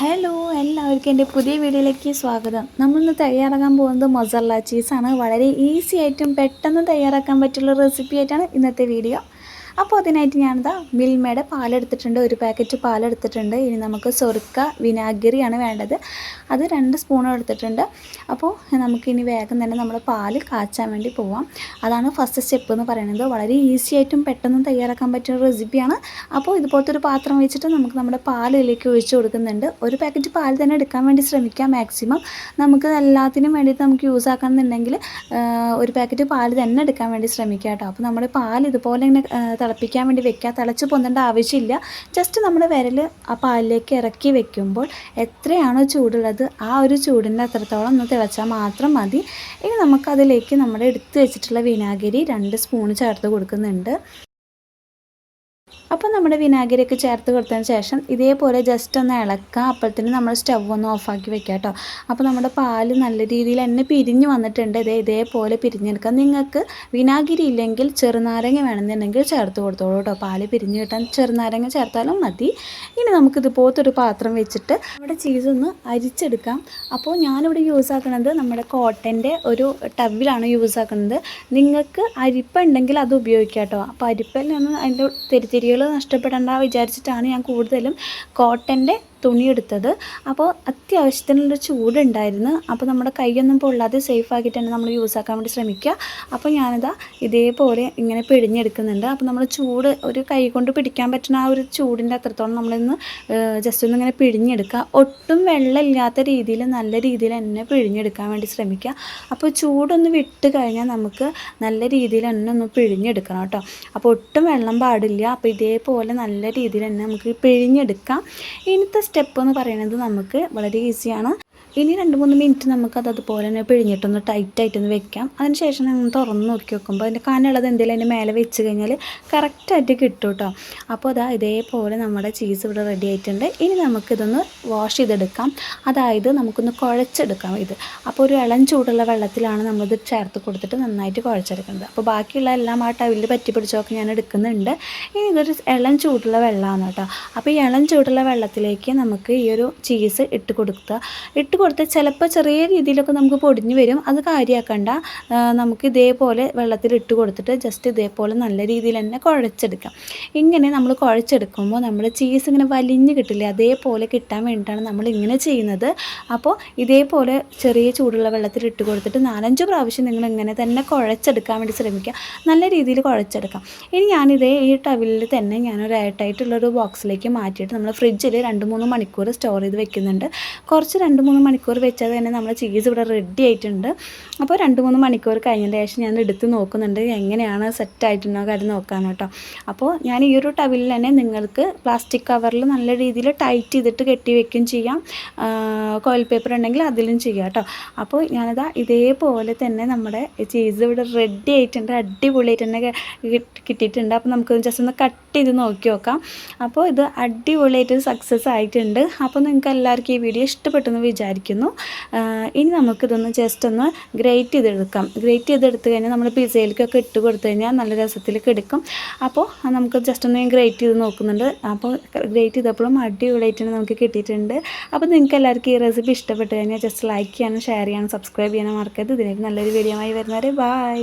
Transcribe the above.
Hello എല്ലാവർക്കും എൻ്റെ പുതിയ വീഡിയോയിലേക്ക് സ്വാഗതം. നമ്മളിന്ന് തയ്യാറാക്കാൻ പോകുന്നത് മൊസറല്ല ചീസാണ്. വളരെ ഈസി ആയിട്ടും പെട്ടെന്ന് തയ്യാറാക്കാൻ പറ്റുള്ള റെസിപ്പി ആയിട്ടാണ് ഇന്നത്തെ വീഡിയോ. അപ്പോൾ അതിനായിട്ട് ഞാനിതാ മിൽമയുടെ പാലെടുത്തിട്ടുണ്ട്, ഒരു പാക്കറ്റ് പാലെടുത്തിട്ടുണ്ട്. ഇനി നമുക്ക് സൊറുക്ക വിനാഗിരിയാണ് വേണ്ടത്, അത് 2 സ്പൂൺ എടുത്തിട്ടുണ്ട്. അപ്പോൾ നമുക്കിനി വേഗം തന്നെ നമ്മൾ പാൽ കാച്ചാൻ വേണ്ടി പോവാം. അതാണ് ഫസ്റ്റ് സ്റ്റെപ്പ് എന്ന് പറയുന്നത്. വളരെ ഈസി ആയിട്ടും പെട്ടെന്ന് തയ്യാറാക്കാൻ പറ്റുന്ന റെസിപ്പിയാണ്. അപ്പോൾ ഇതുപോലത്തെ ഒരു പാത്രം വെച്ചിട്ട് നമുക്ക് നമ്മുടെ പാലിലേക്ക് ഒഴിച്ച് കൊടുക്കുന്നുണ്ട്. ഒരു പാക്കറ്റ് പാൽ തന്നെ എടുക്കാൻ വേണ്ടി ശ്രമിക്കാം മാക്സിമം. നമുക്ക് എല്ലാത്തിനും വേണ്ടിയിട്ട് നമുക്ക് യൂസ് ആക്കണമെന്നുണ്ടെങ്കിൽ ഒരു പാക്കറ്റ് പാൽ തന്നെ എടുക്കാൻ വേണ്ടി ശ്രമിക്കാം കേട്ടോ. അപ്പോൾ നമ്മുടെ പാൽ ഇതുപോലെ ഇങ്ങനെ തിളപ്പിക്കാൻ വേണ്ടി വെക്കുക. തിളച്ച് പൊന്തേണ്ട ആവശ്യമില്ല. ജസ്റ്റ് നമ്മുടെ വിരൽ ആ പാലിലേക്ക് ഇറക്കി വെക്കുമ്പോൾ എത്രയാണോ ചൂടുള്ളത് ആ ഒരു ചൂടിൻ്റെ അത്രത്തോളം ഒന്ന് തിളച്ചാൽ മാത്രം മതി. ഇനി നമുക്കതിലേക്ക് നമ്മുടെ എടുത്ത് വെച്ചിട്ടുള്ള വിനാഗിരി 2 സ്പൂൺ ചേർത്ത് കൊടുക്കുന്നുണ്ട്. അപ്പോൾ നമ്മുടെ വിനാഗിരിയൊക്കെ ചേർത്ത് കൊടുത്തതിന് ശേഷം ഇതേപോലെ ജസ്റ്റ് ഒന്ന് ഇളക്കുക. അപ്പോഴത്തേന് നമ്മൾ സ്റ്റവ് ഒന്ന് ഓഫാക്കി വെക്കുക കേട്ടോ. അപ്പോൾ നമ്മുടെ പാല് നല്ല രീതിയിൽ തന്നെ പിരിഞ്ഞ് വന്നിട്ടുണ്ട്. ഇതേപോലെ പിരിഞ്ഞെടുക്കുക. നിങ്ങൾക്ക് വിനാഗിരി ഇല്ലെങ്കിൽ ചെറുനാരങ്ങ വേണമെന്നുണ്ടെങ്കിൽ ചേർത്ത് കൊടുത്തോളൂ കേട്ടോ. പാല് പിരിഞ്ഞ് കിട്ടാൻ ചെറുനാരങ്ങ ചേർത്താലും മതി. ഇനി നമുക്കിതുപോലത്തെ ഒരു പാത്രം വെച്ചിട്ട് നമ്മുടെ ചീസൊന്ന് അരിച്ചെടുക്കാം. അപ്പോൾ ഞാനിവിടെ യൂസ് ആക്കുന്നത് നമ്മുടെ കോട്ടൻ്റെ ഒരു ടവ്വിലാണ് യൂസ് ആക്കുന്നത്. നിങ്ങൾക്ക് അരിപ്പ ഉണ്ടെങ്കിൽ അത് ഉപയോഗിക്കാം കേട്ടോ. അപ്പോൾ അരിപ്പയിൽ നിന്ന് അതിൻ്റെ തിരികൾ നഷ്ടപ്പെടേണ്ട വിചാരിച്ചിട്ടാണ് ഞാൻ കൂടുതലും കോട്ടൻ്റെ തുണി എടുത്തത്. അപ്പോൾ അത്യാവശ്യത്തിനുള്ള ചൂടുണ്ടായിരുന്നു. അപ്പോൾ നമ്മുടെ കൈയൊന്നും പൊള്ളാതെ സേഫ് ആക്കിയിട്ട് തന്നെ നമ്മൾ യൂസ് ആക്കാൻ വേണ്ടി ശ്രമിക്കുക. അപ്പോൾ ഞാനിതാ ഇതേപോലെ ഇങ്ങനെ പിഴിഞ്ഞെടുക്കുന്നുണ്ട്. അപ്പോൾ നമ്മൾ ചൂട് ഒരു കൈ കൊണ്ട് പിടിക്കാൻ പറ്റുന്ന ആ ഒരു ചൂടിൻ്റെ അത്രത്തോളം നമ്മളിന്ന് ജസ്റ്റ് ഒന്ന് ഇങ്ങനെ പിഴിഞ്ഞെടുക്കുക. ഒട്ടും വെള്ളമില്ലാത്ത രീതിയിൽ നല്ല രീതിയിൽ തന്നെ പിഴിഞ്ഞെടുക്കാൻ വേണ്ടി ശ്രമിക്കുക. അപ്പോൾ ചൂടൊന്ന് വിട്ട് കഴിഞ്ഞാൽ നമുക്ക് നല്ല രീതിയിൽ തന്നെ ഒന്ന് പിഴിഞ്ഞെടുക്കണം കേട്ടോ. അപ്പോൾ ഒട്ടും വെള്ളം പാടില്ല. അപ്പോൾ ഇതേപോലെ നല്ല രീതിയിൽ തന്നെ നമുക്ക് പിഴിഞ്ഞെടുക്കാം. ഇന്നത്തെ സ്റ്റെപ്പ് എന്ന് പറയുന്നത് നമുക്ക് വളരെ ഈസിയാണ്. ഇനി 2-3 മിനിറ്റ് നമുക്കത് അതുപോലെ തന്നെ പിഴിഞ്ഞിട്ടൊന്ന് ടൈറ്റായിട്ടൊന്ന് വെക്കാം. അതിന് ശേഷം നമ്മൾ തുറന്ന് നോക്കി വെക്കുമ്പോൾ അതിൻ്റെ കനമുള്ളത് എന്തെങ്കിലും അതിൻ്റെ മേലെ വെച്ച് കഴിഞ്ഞാൽ കറക്റ്റായിട്ട് കിട്ടും കേട്ടോ. അപ്പോൾ അതാ ഇതേപോലെ നമ്മുടെ ചീസ് ഇവിടെ റെഡി ആയിട്ടുണ്ട്. ഇനി നമുക്കിതൊന്ന് വാഷ് ചെയ്തെടുക്കാം. അതായത് നമുക്കൊന്ന് കുഴച്ചെടുക്കാം ഇത്. അപ്പോൾ ഒരു ഇളം ചൂടുള്ള വെള്ളത്തിലാണ് നമ്മളിത് ചേർത്ത് കൊടുത്തിട്ട് നന്നായിട്ട് കുഴച്ചെടുക്കുന്നത്. അപ്പോൾ ബാക്കിയുള്ള എല്ലാം ആ ടവിൽ പറ്റി പിടിച്ചൊക്കെ ഞാൻ എടുക്കുന്നുണ്ട്. ഇനി ഇതൊരു ഇളം ചൂടുള്ള വെള്ളമാണ് കേട്ടോ. അപ്പോൾ ഈ ഇളം ചൂടുള്ള വെള്ളത്തിലേക്ക് നമുക്ക് ഈ ഒരു ചീസ് ഇട്ട് കൊടുത്ത് ചിലപ്പോൾ ചെറിയ രീതിയിലൊക്കെ നമുക്ക് പൊടിഞ്ഞ് വരും. അത് കാര്യമാക്കണ്ട. നമുക്ക് ഇതേപോലെ വെള്ളത്തിൽ ഇട്ട് കൊടുത്തിട്ട് ജസ്റ്റ് ഇതേപോലെ നല്ല രീതിയിൽ തന്നെ കുഴച്ചെടുക്കാം. ഇങ്ങനെ നമ്മൾ കുഴച്ചെടുക്കുമ്പോൾ നമ്മൾ ചീസ് ഇങ്ങനെ വലിഞ്ഞ് കിട്ടില്ലേ, അതേപോലെ കിട്ടാൻ വേണ്ടിയിട്ടാണ് നമ്മൾ ഇങ്ങനെ ചെയ്യുന്നത്. അപ്പോൾ ഇതേപോലെ ചെറിയ ചൂടുള്ള വെള്ളത്തിൽ ഇട്ട് കൊടുത്തിട്ട് 4-5 പ്രാവശ്യം നിങ്ങൾ ഇങ്ങനെ തന്നെ കുഴച്ചെടുക്കാൻ വേണ്ടി ശ്രമിക്കുക. നല്ല രീതിയിൽ കുഴച്ചെടുക്കാം. ഇനി ഞാനിതേ ഈ ടവിലിൽ തന്നെ ഞാനൊരു എയർടൈറ്റുള്ളൊരു ബോക്സിലേക്ക് മാറ്റിയിട്ട് നമ്മൾ ഫ്രിഡ്ജിൽ 2-3 മണിക്കൂർ സ്റ്റോർ ചെയ്ത് വെക്കുന്നുണ്ട്. കുറച്ച് 2-3 മണിക്കൂർ വെച്ചാൽ തന്നെ നമ്മുടെ ചീസ് ഇവിടെ റെഡി ആയിട്ടുണ്ട്. അപ്പോൾ 2-3 മണിക്കൂർ കഴിഞ്ഞതിന് ശേഷം ഞാൻ എടുത്ത് നോക്കുന്നുണ്ട് എങ്ങനെയാണ് സെറ്റായിട്ടുണ്ടോ കാര്യം നോക്കാൻ കേട്ടോ. അപ്പോൾ ഞാൻ ഈ ഒരു ടവിൽ തന്നെ നിങ്ങൾക്ക് പ്ലാസ്റ്റിക് കവറിൽ നല്ല രീതിയിൽ ടൈറ്റ് ചെയ്തിട്ട് കെട്ടി വെക്കുകയും ചെയ്യാം. കോയിൽ പേപ്പർ ഉണ്ടെങ്കിൽ അതിലും ചെയ്യാം കേട്ടോ. അപ്പോൾ ഞാനിതാ ഇതേപോലെ തന്നെ നമ്മുടെ ചീസ് ഇവിടെ റെഡി ആയിട്ടുണ്ട്. അടിപൊളിയായിട്ട് തന്നെ കിട്ടിയിട്ടുണ്ട്. അപ്പോൾ നമുക്ക് ജസ്റ്റ് ഒന്ന് കട്ട് ചെയ്ത് നോക്കി നോക്കാം. അപ്പോൾ ഇത് അടിപൊളിയായിട്ട് സക്സസ് ആയിട്ടുണ്ട്. അപ്പോൾ നിങ്ങൾക്ക് എല്ലാവർക്കും ഈ വീഡിയോ ഇഷ്ടപ്പെട്ടെന്ന് വിചാരിക്കുന്നു. ഇനി നമുക്കിതൊന്ന് ജസ്റ്റ് ഒന്ന് ഗ്രേറ്റ് ചെയ്തെടുക്കാം. ഗ്രേറ്റ് ചെയ്തെടുത്ത് കഴിഞ്ഞാൽ നമ്മൾ പിസയിലേക്കൊക്കെ ഇട്ട് കൊടുത്തു കഴിഞ്ഞാൽ നല്ല രസത്തിലേക്ക് എടുക്കും. അപ്പോൾ നമുക്ക് ജസ്റ്റ് ഒന്ന് ഗ്രേറ്റ് ചെയ്ത് നോക്കുന്നുണ്ട്. അപ്പോൾ ഗ്രേറ്റ് ചെയ്തപ്പോഴും അടിപൊളിയായിട്ട് നമുക്ക് കിട്ടിയിട്ടുണ്ട്. അപ്പോൾ നിങ്ങൾക്ക് എല്ലാവർക്കും ഈ റെസിപ്പി ഇഷ്ടപ്പെട്ട് കഴിഞ്ഞാൽ ജസ്റ്റ് ലൈക്ക് ചെയ്യാനും ഷെയർ ചെയ്യാനും സബ്സ്ക്രൈബ് ചെയ്യാനും മറക്കരുത്. ഇതിലേക്ക് നല്ലൊരു വീഡിയോ ആയി വരുന്നവരെ ബൈ.